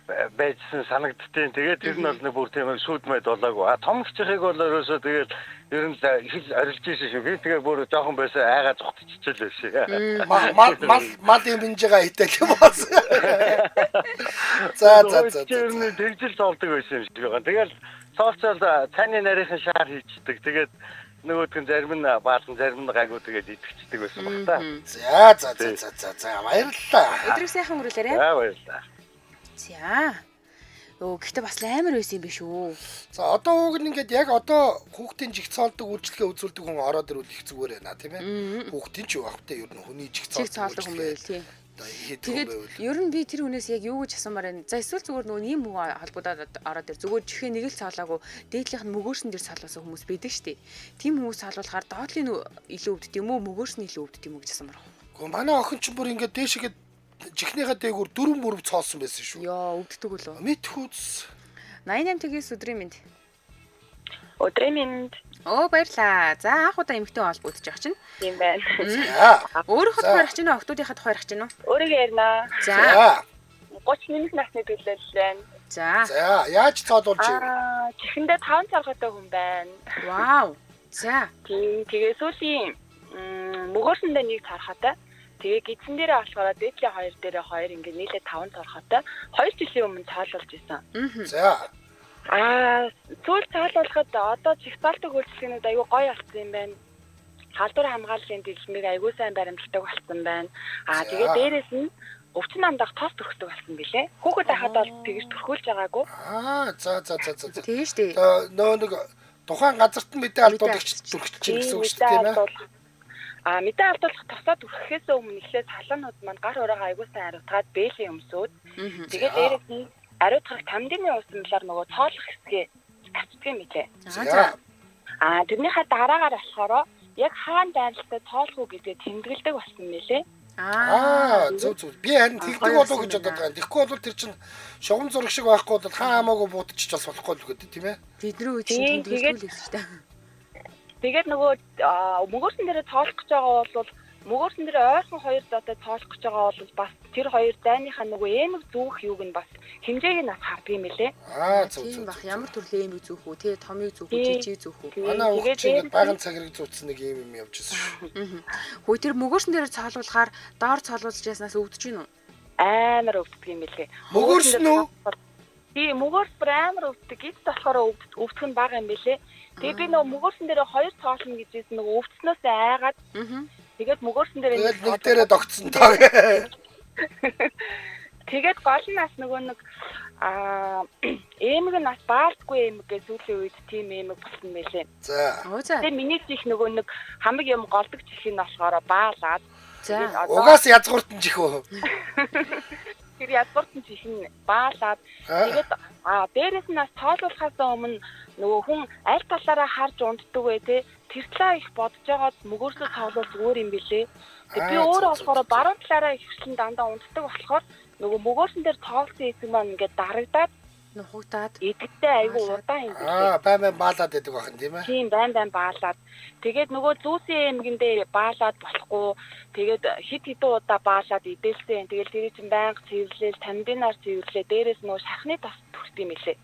байжсэн санагдтiin. Тэгээд тэр нь бол нэг бүр тийм шүүдмэд болоогүй. Том хчхийг бол ерөөсөө тэгээд ер нь их арилж ирсэн шүү. Би тэгээд бүр жоохон байсан айгаа зүгтчихэл байсан. Мал юм бинжигаа итэл юм баас. За. Тэр нь тэгжил цоолдог байсан юм шиг байгаа. Тэгэл цоолцол цайны нарийнхан шаар хийждэг. Тэгээд нөгөөдг нь зарим нь баасан зарим нь гайгүй тэгээд идэвчдэг байсан баг та. За баярлалаа. Өдрийг сайхан өнгөрүүлээрэй. Баярлалаа. За. Гэхдээ бас амар байсан юм биш үү? За одоо уг нь ингээд яг одоо хүүхдийн чих цоолдог үйлчлэгээ үзүүлдэг хүн ороод ирвэл их зүгээр байна тийм ээ. Хүүхдийн ч юу авахтай ер нь хүний чих цоолдог хүн байл тийм. Тэгээд ер нь би тэр хүнээс яг юу гэж асуумаар байна. За эсвэл зүгээр нөгөө ийм хүн холбогдоод ороод ир зүгээр чихээ нэг л цоолоогүй дээдлийнх нь мөгөөрсөн дээр цоолоосон хүмүүс байдаг шүү дээ. Тим хүмүүс цоолуулахаар доотлын илүү өвддөг юм уу мөгөөрсөн илүү өвддөг юм уу гэж асуумаар байна. Гэхдээ манай охин ч бүр ингээд дээшгээд жихнийхээ дээгүүр 4 цоосон байсан шүү. Йоо, өвддөг үлээ. Мэдхүүц. 88 тгээс өдрийн мэнд. Өдрийн мэнд. Оо баярлаа. За анх удаа эмэгтэй холбогдож байгаа чинь. Тийм байна. За. Өөрийнхөө тухайрах чинь уу, охтуудынхаа тухайрах чинь уу? Өөрийгөө ярина. За. 31 насны төлөөлөл байна. За. За, яаж цоолуулж ив? Чихэндээ 5 царгатай хүн байна. Вау. За. Тэгээ сүүлийн мөгөөсөндөө нэг царгатай. Тэгээ гидсэн дээрээ болохоор дээдлийн 2 дээрээ 2 ингээ нийлээ 5 царгатай. 2 жилийн өмнө цаалуулж исэн. За. Сүүл цаалуулахад одоо чихцаалтыг үйлчлэгнүүд аюу гоё болсон юм байна. Халдвар хамгааллын дэлгэмийг аюу сайн баримтлагдаг болсон байна. Тэгээ дээрээс нь өвчин намдах тос төрхдөг болсон билээ. Хүүхэд байхад бол тэгж төрхүүлж байгаагүй. За. Тэгээ штэ. Нөө нэг тухайн газарт нь мэдээ алдуулагч төрчих чинь гэсэн үг шүү дээ, тийм ээ. Мэдээ алдуулах тосоо төрөхөөс өмнө эхлээд салуунууд маань гар ураагаа аюу сайн ариутгаад бээлийн өмсөөд тэгээ дээрээс нь ариутгах тамдины усмлаар нөгөө цоолох хэсгээ ачдаг юм билээ. За. Тэрнийхээ дараагаар болохоор яг хаана дайралтай цоолох уу гэдгээ тэмдэглэдэг болсон мэлээ. Зөв. Би харин тэгдэг болов гэж бодоод байгаа. Тэгэхгүй бол тэр чинь шугам зураг шиг байхгүй бол хаа хамаагүй буутчих бас болохгүй л гэдэг тийм ээ. Бидний үед чинь тэмдэглэхгүй л байсан шүү дээ. Тэгээд нөгөө мөгөөсөн дээрээ цоолох гэж байгаа бол мөгөөсөн дээр ойрхон 2 зоотой цоолох гэж байгаа бол бас тэр 2 зайныхаа нөгөө эмэг зүүх юуг нь бас хэмжээг нь бас хардаг юм лээ. Тийм бах ямар төрлийн эмэг зүүх үү, тэ томыг зүүх үү, жижиг зүүх үү. Манай хүүхд чинь ингээд баган цагрыг зүүцсэн нэг юм явж байсан шүү. Хөөе тэр мөгөөсөн дээр цоолуулахаар доор цоолуулж яснаас өвдөж гин үү? Амар өвддөг юм лээ. Мөгөөсөн үү? Тийм мөгөөс амар өвддөг. Эд болохоор өвдөх нь бага юм лээ. Тэгээ би нөгөө мөгөөсөн дээр 2 цоолно гэж хэлсэн нөгөө өвдснөөс айгаад тэгээд мөгөөсөн дээр нэг дээрээ догтсон таа. Тэгээд гол нь бас нөгөө нэг эмэг нь бас баалдгүй эмэг гэж сүүлийн үед тийм эмэг болсон мэлээ. За. Тэгээд миний чих нөгөө нэг хамаг юм голдог чих нь болохоор баалаад. За. Угаас язгууртан чих үү? Тэр язгууртан чих нь баалаад тэгээд дээрээс нь бас цоолуулахаас өмнө нөгөө хүн аль талаараа харж унддаг вэ те тэр талаа их бодож байгаад мөгөөсөө цоолол зүгээр юм билээ. Би өөрөө болохоор баруун талаараа ихсэн дандаа унддаг болохоор нөгөө мөгөөсөн дээр цоолсон хэсэг маань ингээд дарагдаад нухагтаад идэвхтэй айгүй удаан юм билээ. Баймаа баалаад байдаг бахан тийм ээ. Тийм байн баалаад. Тэгээд нөгөө зүүсийн эмгэндээ баалаад болохгүй. Тэгээд хит хитэн удаа баалаад идэлсэн. Тэгэл тэр чинь байнга цэвэрлээл, тамдинаар цэвэрлээ. Дээрээс нөгөө шахны тос төрт юм билээ.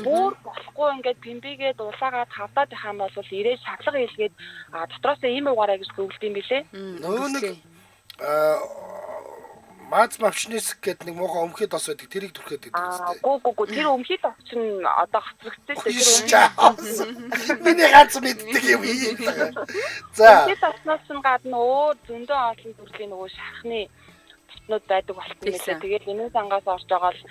Бүр болохгүй ингээд пимбигээ дулаагаад хавдаад байх юм бол ирээд шатлага хийлгээд дотроос ийм угаараа гэж зөвлөд юм билээ. Нөө нэг Мац мавчнис гэдэг нэг муухай өмхий тос байдаг. Тэрийг түрхээд байдаг үстэй. Гүү. Тэр өмхий тос чинь одоо хоцрогдсон. Миний ганц мэддэг юм ийм. За. Өмхий тосноос нь гадна өөр зөндөө олон төрлийн нөгөө шахны тоснууд байдаг болсон мэлээ. Тэгээд энэ сангаас орж байгаа л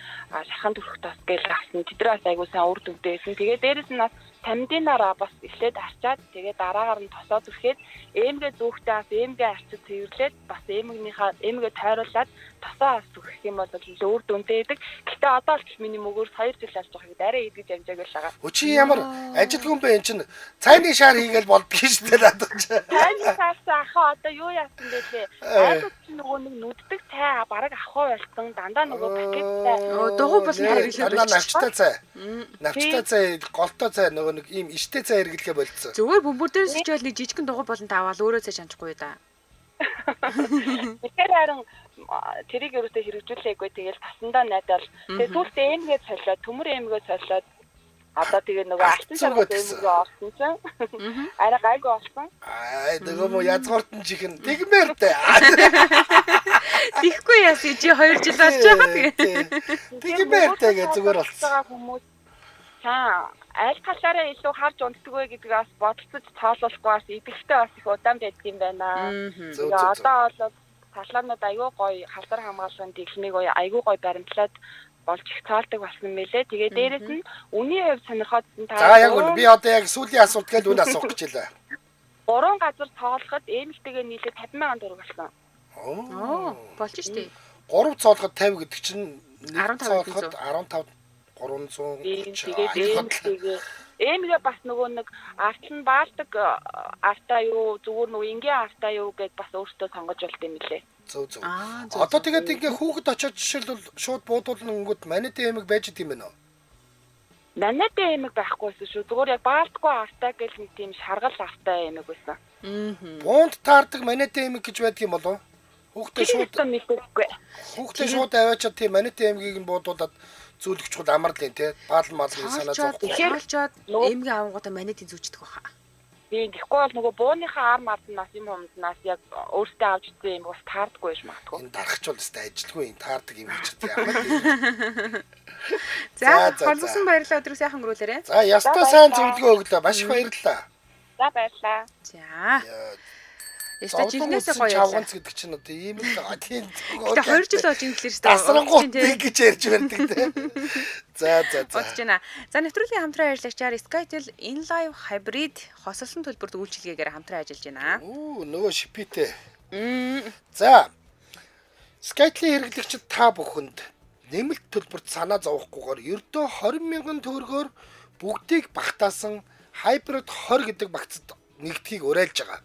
шахан төрх тос гэж авсан. Тэдрээ бас айгуу сайн үр дүнтэй байсан. Тэгээд дээрэс нь бас тамдинаараа бас эхлээд арчаад тэгээд дараагаар нь тосоо зүрхээд эмгээ зүүхтэй бас эмгээ арчиж цэвэрлээд бас эмгээ тойруулаад тосоо бас зүрх юм бол өөр дүнтэй байдаг. Гэтэ одоо л миний мөгөөр 2 жил болж байгаа гэдэг арай идэж амжааг л байгаа. Өчи ямар ажилгүй юм бэ эн чинь цайны шаар хийгээл болдго шүү дээ надад ч. Цайны шаар ахаа одоо юу яасан гэлээ. Айгуу чинь нөгөө нэг нүддэг цай бараг авах болсон дандаа нөгөө пакеттай. Дугуй болон хэрэглээ. Навчтай цай. Навчтай цай голтой цай нөгөө нэг ийм иштэй цай хэрэглэхэ болцсон. Зүгээр бөмбөр дээр сичээл нэг жижигэн дугуй болон таавал өөрөө цай чанчихгүй да. Тэгэхээр харин тэрийг ерөөсөө хэрэгжүүлээгүй тэгэл тасандаа найдаад тэгээ сүүлдээ эмгээ цолиод төмөр эмгээ цолиод одоо тэгээ нөгөө алтан шаргал эмгээ орсон чинь арай гайгүй болсон. Нөгөө мо язгууртан чихэн тэгмээр дээ. Тихгүй яас чи 2 жил болж байгаа тэгээ. Тэгмээр дээ гэж зүгээр болсон. Хүмүүс аль талаараа илүү харж унддаг вэ гэдгээс бодолцож цоолуулахгүй бас идэвхтэй бас их удаан байдаг юм байна. Одоо бол талаанууд аюу гоё халдвар хамгааллын дэглэмийг аюу гоё баримтлаад болж их цаалдаг болсон мэлээ. Тэгээ дээрэс нь үний хувьд сонирхоодсон та. За яг үн би одоо яг сүүлийн асуулт гээд үн асуух гэж байлаа. 3 газар цоолоход эмэгтэйгээ нийлээ 50,000 төгрөг болсон. Оо болж штэ. 3 цоолоход 50 гэдэг чинь 15 15 330. Эмгээ бас нөгөө нэг арт нь баалдаг артаа юу зүгээр нөгөө ингийн артаа юу гэд бас өөртөө сонгож болт юм лээ. Зөв. Одоо тэгээд ингээ хүүхэд очиод жишээлбэл шууд буудуулна өнгөт манайтай эмэг байж идэм байна уу? Манайтай эмэг байхгүйсэн шүү. Зүгээр яг баалдаггүй артаа гэл нэг тийм шаргал артаа эмэг байсан. Буунд таардаг манайтай эмэг гэж байдаг юм болов? Хүүхдээ шууд мэдээгүй. Хүүхдээ шууд аваачаад тийм манайтай эмгийг нь буудуулаад зүүлгч чууд амарлын тий баалмал санаа зовхгүй. Хаалчаад эмгийн авангуудаа манайдын зүүждэг баха. Тийм тэгэхгүй бол нөгөө бууныхаа ар марднаас юм юмднаас яг өөртөө авч үзсэн юм бас таардаггүй биш магадгүй. Энэ дарахчул өстэй ажилгүй энэ таардаг юм гэж яа. За холбосон баярлалаа өдрөө сайхан өнгөрүүлээрэй. За ястаа сайн зөвлөгөө өглөө маш их баярлалаа. За баярлалаа. За. Яста жилнээсээ гоё яваа. Чавганц гэдэг чинь одоо ийм л тийм. Тэгээ 2 жил болж инглиш шүү дээ. Асрангуут гэж ярьж байдаг тийм. За. Бодож байна. За нэвтрүүлгийн хамтран ажиллагчаар SkyTel InLive Hybrid хосолсон төлбөрт үйлчилгээгээр хамтран ажиллаж байна. Нөгөө шипитэй. За. SkyTel-ийн хэрэглэгчид та бүхэнд нэмэлт төлбөрт санаа зовохгүйгээр ердөө 20,000 төгрөгөөр бүгдийг багтаасан Hybrid 20 гэдэг багцад нэгдхийг уриалж байгаа.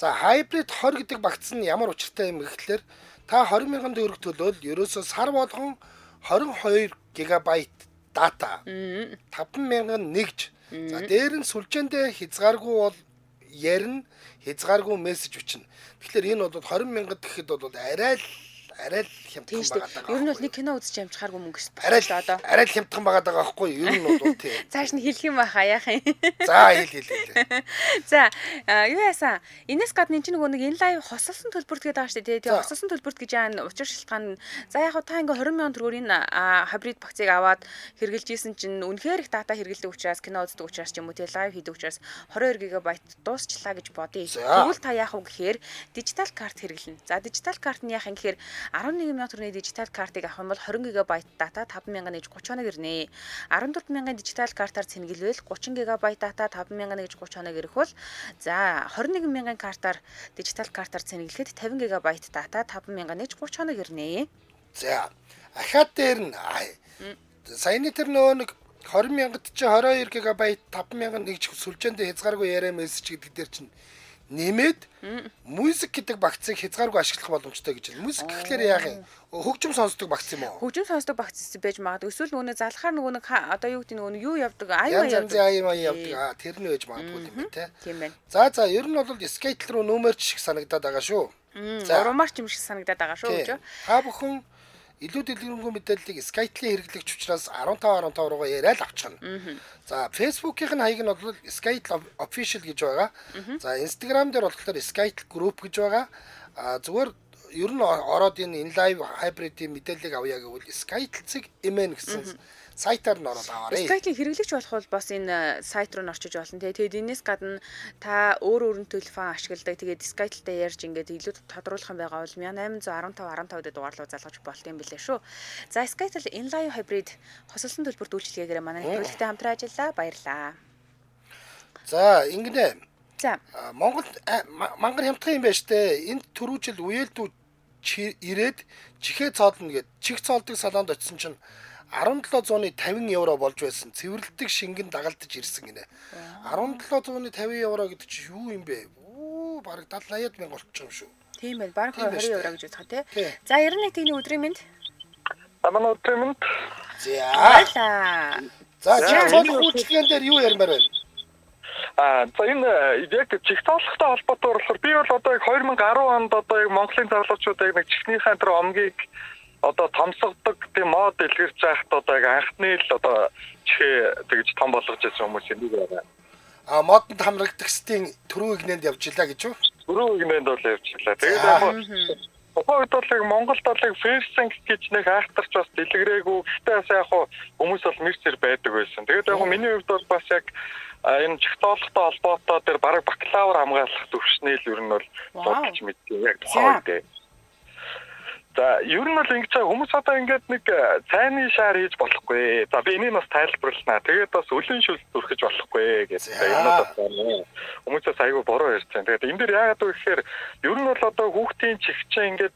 За Hybrid 20 гэдэг багц нь ямар учиртай юм гэхлээр та 20,000 төгрөг төлөөл ерөөсөө сар болгон 22 ГБ дата 5,000 нэгж. За дээр нь сүлжээндээ хязгааргүй бол ярина, хязгааргүй мессеж бичнэ. Тэгэхээр энэ бол 20,000 гэхэд бол арай л хямдхан байгаа. Ер нь бол нэг кино үзэж амжихааргүй мөнгөс болчихлоо одоо. Арай л хямдхан байгаа байхгүй юу? Ер нь бол тий. Цааш нь хэлэх юм баха яах юм. За хэл. За юу яасан? Энэс гадна энэ нөгөө нэг InLive хосолсон төлбөрт гэдэг байгаа шүү дээ. Тэгээ хосолсон төлбөрт гэж яа учир шалтгаан. За яг та ингээ 20,000 төгрөөр энэ хибрид багцыг аваад хэрэгжилж ийсэн чинь үнэхээр их дата хэрэглэдэг учраас кино үздэг учраас ч юм уу тий лайв хийдэг учраас 22 ГБ дуусчлаа гэж бодъё. Тэгвэл та яах вэ гэхээр дижитал карт хэрэглэнэ. За дижитал карт нь яах юм гэхээр 11,000 төгрөгийн дижитал картыг авах юм бол 20 ГБ дата 5,000 нэж 30 хоног ирнэ. 14,000 дижитал картаар цэнгэлвэл 30 ГБ дата 5,000 нэж 30 хоног ирэх бол за 21,000 картаар дижитал картаар цэнгэлэхэд 50 ГБ дата 5,000 нэж 30 хоног ирнэ. За ахаад дээр нь саяны тэр нөгөө нэг 20,000-д чи 22 ГБ 5,000 нэгж сүлжээндээ хязгааргүй яриа мессеж гэдэг дээр чинь нэмээд музик гэдэг багцыг хязгааргүй ашиглах боломжтой гэж байна. Музик гэхлээр яах юм? Хөгжим сонсдог багц юм уу? Хөгжим сонсдог багц байж магадгүй. Эсвэл нөгөө залхаар нөгөө одоо юу гэдэг нөгөө юу явдаг? Аюу явдаг. Тэр нь байж магадгүй юм байна те. Тийм байна. За ер нь бол SkyTel руу нөмөрч шиг санагдаад байгаа шүү. За урмаарч юм шиг санагдаад байгаа шүү гэж. Та бүхэн илүү дэлгэрэнгүй мэдээллийг SkyTel-ийн хэрэглэгч учраас 15 руугаа яриад авчихна. За Facebook-ийн хаяг нь бол SkyTel official гэж байгаа. За Instagram дээр болохоор SkyTel group гэж байгаа. Зүгээр ер нь ороод энэ InLive Hybrid-ийн мэдээллийг авъя гэвэл SkyTel.mn гэсэн сайтаар нь ороод аваарай. SkyTel хэрэглэгч болох бол бас энэ сайт руу н орчиж болно. Тэгээд энэс гадна та өөр телефон ашигладаг. Тэгээд SkyTel-тэй ярьж ингээд илүү тодруулах юм байгаа бол 1815 15 дугаар руу залгаж болт юм билээ шүү. За SkyTel InLive Hybrid хосолсон төлбөрт үйлчилгээгээр манай нэвтрүүлэгтэй хамтран ажиллаа. Баярлалаа. За ингэнэ. За Монгол мангар хямдхан юм байна штэ. Энд түрүүжил үеэлдүү ирээд чихээ цоолно гэд чих цоолдог салонд очисон чинь 1750 евро болж байсан. Цэвэрлдэг шингэн дагалдаж ирсэн гинэ. 1750 евро гэдэг чинь юу юм бэ? Бараг 70-80 мянга болчих юм шүү. Тийм байна. Бараг 20 евро гэж бодох тий. За 91 тэгний өдрийн мэнд. Манай өдрийн мэнд. За. За цоолох үйлчлэгэн дээр юу ярмаар байна? За энэ яг чих цоолохтой холбоотой болохоор би бол одоо 2010 онд одоо яг Монголын залуучуудыг нэг чихнийхээ тэр омгийг одоо томсгодог тийм мод илгэрч яхад одоо яг анхны л одоо чихээ тэгж том болгож байсан хүмүүс нэг байна. Модонд хамрагдах стийн түрүү игнэнд явж илаа гэж юу? Түрүү игнэнд бол явж илаа. Тэгээд яг тухайд бол яг Монголд бол яг ферсинг гэж нэг айхтарч бас дэлгэрээгүй. Гэхдээ бас яг хүмүүс бол мэрчэр байдаг байсан. Тэгээд яг миний хувьд бол бас яг энэ чих цоолохтой холбоотой тэр бараг бакалавр хамгаалах төвшний л ер нь бол судалж мэдээ яг тухайд. За ер нь бол ингэж хүмүүс одоо ингээд нэг цайны шаар хийж болохгүй. За би энийг бас тайлбарлана. Тэгээд бас өлийн шүлт зүрхэж болохгүй гэдэг. Энэ бол хүмүүсээс айгүй буруу ярьж байна. Тэгээд энэ дэр яагаад вэ гэхээр ер нь бол одоо хүүхдийн чихчээ ингээд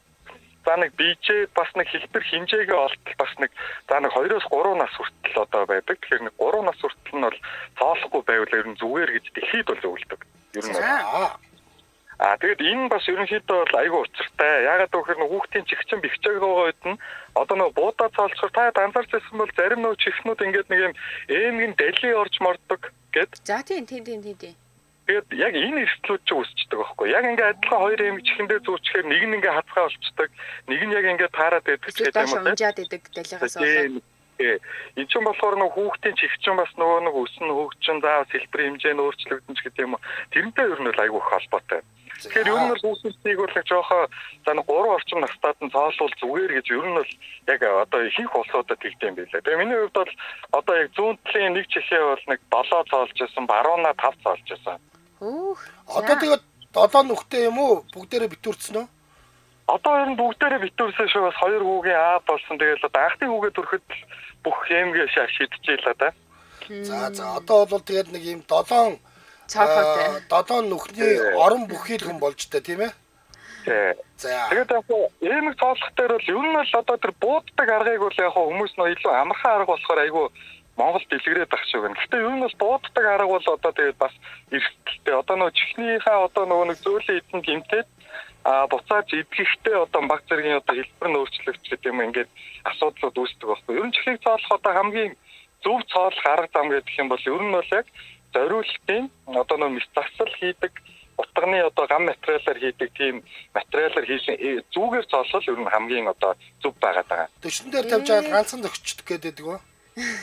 за нэг бижээ бас нэг хэлбэр хэмжээгээ олтол бас нэг за нэг 2-3 нас хүртэл одоо байдаг. Тэгэхээр нэг 3 нас хүртэл нь бол цоолохгүй байвал ер нь зүгээр гэж дэлхийд бол зөвлөдөг. Ер нь тэгээд энэ бас ерөнхийдөө бол айгүй учиртай. Яагаад гэвэл хүүхдийн чихчин бэхжээг байгаа үед нь одоо нэг буудаа цоолцохоор та анзаарч байсан бол зарим нөө чихнүүд ингээд нэг юм ээмгийн дэлий орж мордог гэд. За тийм. Тэгээд яг энэ эрсдлүүд ч үүсчдэг байхгүй. Яг ингээд адилхан хоёр эмэг чихэндээ зүүчхээр нэг нь ингээд хацгаа болчдөг. Нэг нь яг ингээд таарад байдаг ч гэдэг юм уу. Унжаад идэг далигаас болоод. Энэ ч болохоор нэг хүүхдийн чихчин бас нөгөө нэг өснө хөгжин заавал хэлбэр хэмжээ нь өөрчлөгдөн ч гэдэг юм уу. Тэрнтэй ер нь бол айгүй их холбоотой. Тэгэхээр ер нь бол хүүхдийг бол жоохоо за нэг 3 орчим настайд нь цоолвол зүгээр гэж ер нь бол яг одоо ихэнх улсуудад тэгдэм байлаа. Тэгээ миний хувьд бол одоо яг зүүн талын нэг чихээ бол нэг 7 цоолж байсан, баруунаа 5 цоолж байсан. Одоо тэгээд 7 нүхтэй юм уу? Бүгдээрээ битүүрцэн үү? Одоо ер нь бүгдээрээ битүүрсэн шүү. Бас 2 хүүгийн аа болсон. Тэгээд одоо анхны хүүгээ төрөхөд бүх эмгээ шидчихээ л да. За одоо бол тэгээд нэг юм 7 нүхний орон бүхий хүн болж та тийм ээ? За. Тэгээд яг эмэг цоолох дээр бол ер нь л одоо тэр бууддаг аргыг бол яг хүмүүс нөө илүү амархан арга болохоор айгүй Монгол дэлгэрээд ах шиг байна. Гэхдээ ер нь бол бууддаг арга бол одоо тэгээд бас эрсдэлтэй. Одоо нөө чихнийхээ одоо нөгөө нэг зөөлөн эдэн гимтээд буцааж идэхтэй одоо баг зэргийн одоо хэлбэр нь өөрчлөгдөх гэдэг юм ингээд асуудлууд үүсдэг байхгүй. Ер нь чихийг цоолох одоо хамгийн зөв цоолох арга зам гэдэг юм бол ер нь бол яг зориултын одоо нөө мэс засал хийдэг утганы одоо гам материалаар хийдэг тийм материалаар хийсэн зүгээр цоолол ер нь хамгийн одоо зөв байгаад байгаа. Төшин дээр тавьж байгаа ганцхан зөгчдөг гэдэг үү?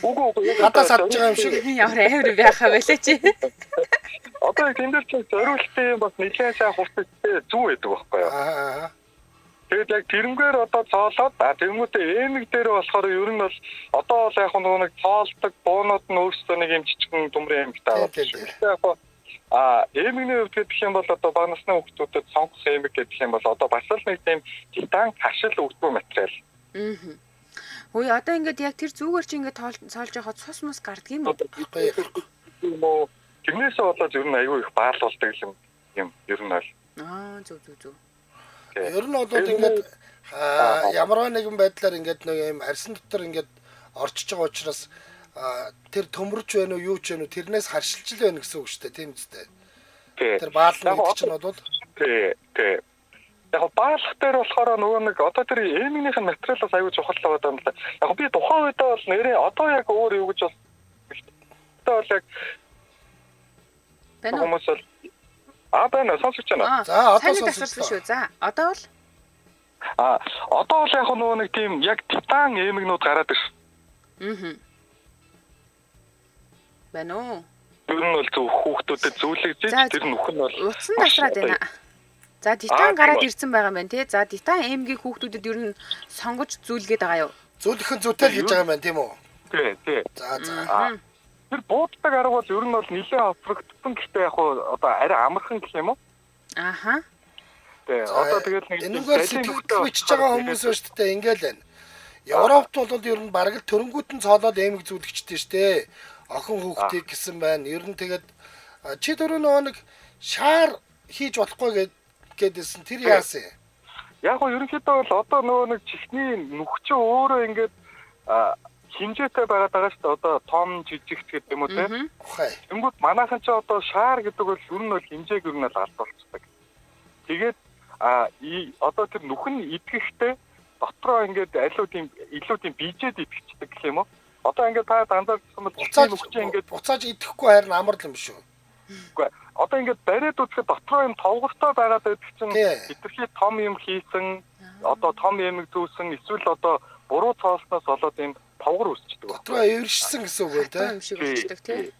Үгүй гадаа садж байгаа юм шиг ямар авир байхаа байлаа чи. Одоо тэнд дээр чинь зориултын бас нэлээд сайн хувцастай зүг байдаг байхгүй юу? Тэгээд яг тэрнгээр одоо цоолоод тэрнгүүтээ эмэг дээр болохоор ер нь бол одоо бол яг нэг цоолдог буунууд нь өөрсдөө нэг юм жижигхэн төмрийн эмэг таа. Эмэгний хувьд гэх юм бол одоо бага насны хүүхдүүдэд сонгох эмэг гэх юм бол одоо бас л нэг тийм титан хашил өгдөг материал. Үй одоо ингээд яг тэр зүгээр чи ингээд цоолж яхад цус мус гардаг юм уу? Тэрнээсээ болоод ер нь аюу их баалуулдаг юм ер нь бол. Зөв. Ер нь бол ингээд ямар нэгэн байдлаар ингээд нэг юм арьсан дотор ингээд орчиж байгаа учраас тэр төмөрч байна уу юу ч байна уу тэрнээс харшилж л байна гэсэн үг шүү дээ тийм үстэй. Тэр баална гэдэг чинь бол тий. Яг баалах дээр болохоор нөгөө нэг одоо тэр эмийнх нь материалаас аюу чухал байгаа юм л да. Яг би тухайн үедээ бол нэрээ одоо яг өөр юу гэж бол одоо яг хүмүүс бол байна сонсож байна. За одоо сонсож шүү. За одоо бол одоо бол яг нөгөө нэг тийм яг титан эмэгнүүд гараад ирсэн. Байна уу? Тэр нь бол зөв хүүхдүүдэд зөвлөгдөж тэр нүх нь бол утсан тасраад байна. За титан гараад ирсэн байгаа юм байна тий. За титан эмгийн хүүхдүүдэд ер нь сонгож зүүлгээд байгаа юу? Зүүлэх нь зүйтэй л хийж байгаа юм байна тийм үү? Тий. За. Тэр бууддаг арга бол ер нь бол нэлээд аврагдсан гэхдээ яг одоо арай амархан гэх юм уу? Ааха. Тий. Одоо тэгэл нэг энэгээр сэтгэл бичиж байгаа хүмүүс ба шүү дээ ингээл байна. Европт бол ер нь бараг л төрөнгүүтэн цоолоод эмэг зүүлэгчтэй шүү дээ. Охин хүүхдийг гэсэн байна. Ер нь тэгээд чи дөрөв нэг шаар хийж болохгүй гэдээсэн тэр яасан. Яг гоо ерөнхийдөө бол одоо нэг чихний нүхч өөрөө ингээд хэмжээтэй байгаад байгаа шүү дээ. Одоо том жижигт гэдэг юм уу те. Тэнгүүд манайхан ч одоо шаар гэдэг бол ер нь бол хэмжээг ер нь л алдуулцдаг. Тэгээд одоо тэр нүх нь идэхтэй дотроо ингээд илүү тийм бижээд идэхчдэг гэх юм уу? Одоо ингээд та анзаарсан бол нүхч ингээд буцааж идэхгүй харин амар л юм шүү. Үгүй одоо ингээд бариад үзэхэд дотроо юм товгортой байгаад байдаг чинь хитрхи том юм хийсэн одоо том эмэг зүүсэн эсвэл одоо буруу цоолсноос болоод юм товгор үүсчдэг. Дотроо эвэршсэн гэсэн үг байна тийм болчдөг тийм.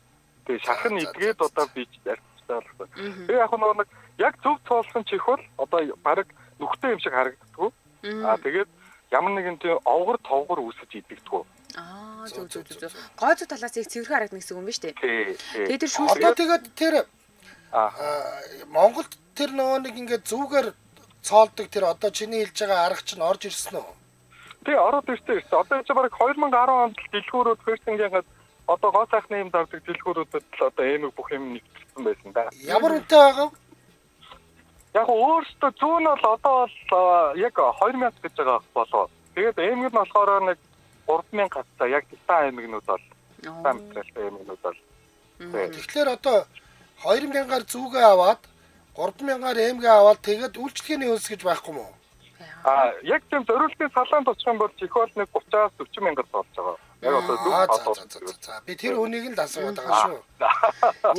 Тэгээ шахан идгээд одоо бич арчтай болсон. Тэгээ яг нэг яг зөв цоолсон чих бол одоо баг нүхтэй юм шиг харагддаг. Тэгээд ямар нэгэн тийм овгор товгор үүсэж идэгдэг. Зөв. Гойцоо талаас их цэвэрхэн харагдана гэсэн үг юм ба шүү дээ. Тэгээд тэр шүүх. Одоо тэгээд тэр Монголд тэр нөгөө нэг ингээд зүгээр цоолдог тэр одоо чиний хэлж байгаа арга чинь орж ирсэн үү? Тий, ороод ирсэн. Одоо ч бараг 2010 онд дэлгүүрүүд ферстингийн одоо гоо сайхны юм давдаг дэлгүүрүүдэд л одоо эмэг бүх юм нэгтгэсэн байсан да. Ямар үнэтэй байгаа вэ? Яг өөрөөсөө зүүн нь бол одоо бол яг 2000 гэж байгаа болоо. Тэгээд аймаг нь болохоор нэг 3000 гацаа яг титан аймагнууд бол самтралтай аймагнууд бол. Тэгэхээр одоо 2000-аар зүүгээ аваад 3000-аар эмгээ аваад тэгээд үйлчлэгээний хөлс гэж байхгүй мó? Яг тийм зориултын салаанд очих юм бол чих бол нэг 30-аас 40 мянгад болж байгаа. Яг одоо за би тэр үнийг л асуугаад байгаа шүү.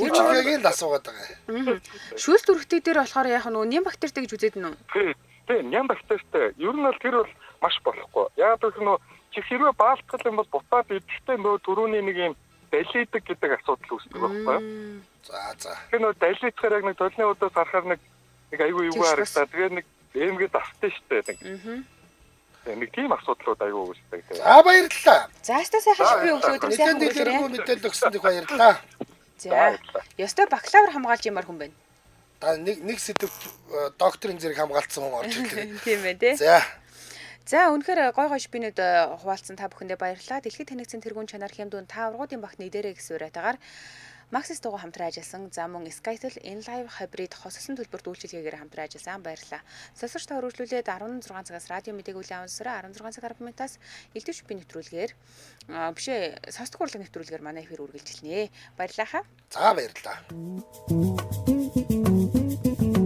Үйлчлэгийг л асуугаад байгаа. Шүүл дүрхтэй дээр болохоор яг нөгөө нэм бактеритэй гэж үзээд нь үү? Тийм, нэм бактеритэй. Ер нь бол тэр бол маш болохгүй. Яг тэр нөгөө чих хэрвээ баалтгал юм бол бутаад идэхтэй нөгөө түрүүний нэг юм далидаг гэдэг асуудал үүсдэг байхгүй юу? За. Тэр нөгөө далицхээр яг нэг толны удаас харахаар нэг айгүй юу харагдаа. Тэгээ нэг эмгээд автсан шүү дээ нэг. Нэг тийм асуудлууд айгүй үүсдэг. За баярлалаа. За ястаа сайхан шипийн өглөөдөр сайхан мэдээлэл мэдээлэл өгсөнд их баярлалаа. За. Ястаа бакалавр хамгаалж ямар хүн бэ? Та нэг сэдв докторийн зэрэг хамгаалцсан хүн орж ирлээ. Тийм ээ тий. За үнэхээр гой шипинүүд хуваалцсан та бүхэндээ баярлалаа. Дэлхийд танигдсан тэргуун чанар хямдун та ургуудын багтны дээрээ гэсэн уриатаагаар Maxis дугуй хамтран ажилласан. За мөн Skytel Enlive Hybrid хосолсон төлбөрт үйлчилгээгээр хамтран ажилласан баярлалаа. Сонсогч та өргөжлүүлээд 16 цагаас радио мэдээг үлийн авансараа 16 цаг 10 минутаас элдв шипийн нэвтрүүлгээр бишээ сонсдог урлаг нэвтрүүлгээр манай эфир үргэлжилнэ. Баярлалаа. За баярлалаа.